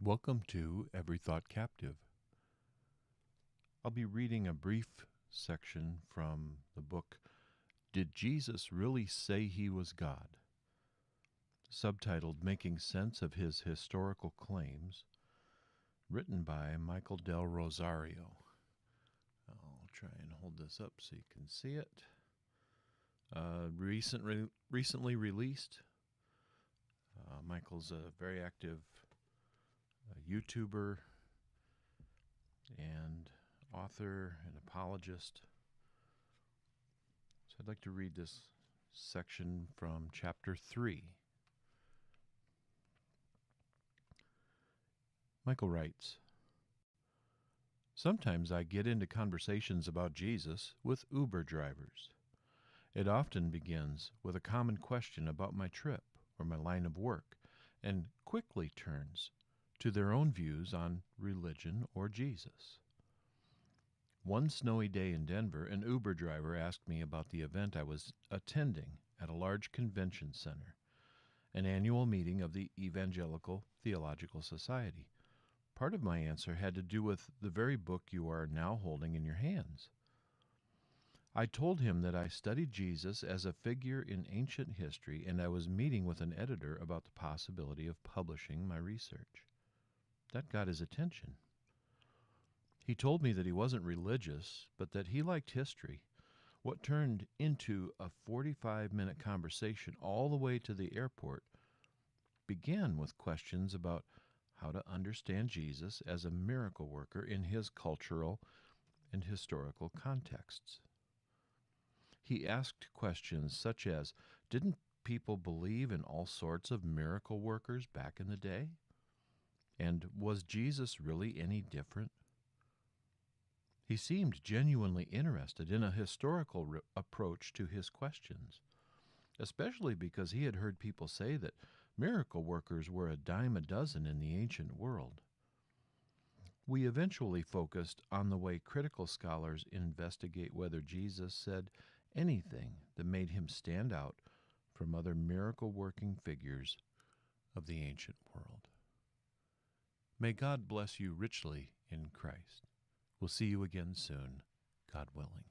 Welcome to Every Thought Captive. I'll be reading a brief section from the book, Did Jesus Really Say He Was God? Subtitled Making Sense of His Historical Claims, written by Mikel Del Rosario. I'll try and hold this up so you can see it. Recently released. Mikel's a very active YouTuber and author and apologist. So I'd like to read this section from chapter 3. Mikel writes, "Sometimes I get into conversations about Jesus with Uber drivers. It often begins with a common question about my trip or my line of work, and quickly turns to their own views on religion or Jesus. One snowy day in Denver, an Uber driver asked me about the event I was attending at a large convention center, an annual meeting of the Evangelical Theological Society. Part of my answer had to do with the very book you are now holding in your hands. I told him that I studied Jesus as a figure in ancient history, and I was meeting with an editor about the possibility of publishing my research. That got his attention. He told me that he wasn't religious, but that he liked history. What turned into a 45-minute conversation all the way to the airport began with questions about how to understand Jesus as a miracle worker in his cultural and historical contexts. He asked questions such as, didn't people believe in all sorts of miracle workers back in the day? And was Jesus really any different? He seemed genuinely interested in a historical approach to his questions, especially because he had heard people say that miracle workers were a dime a dozen in the ancient world. We eventually focused on the way critical scholars investigate whether Jesus said anything that made him stand out from other miracle-working figures of the ancient world. May God bless you richly in Christ. We'll see you again soon, God willing.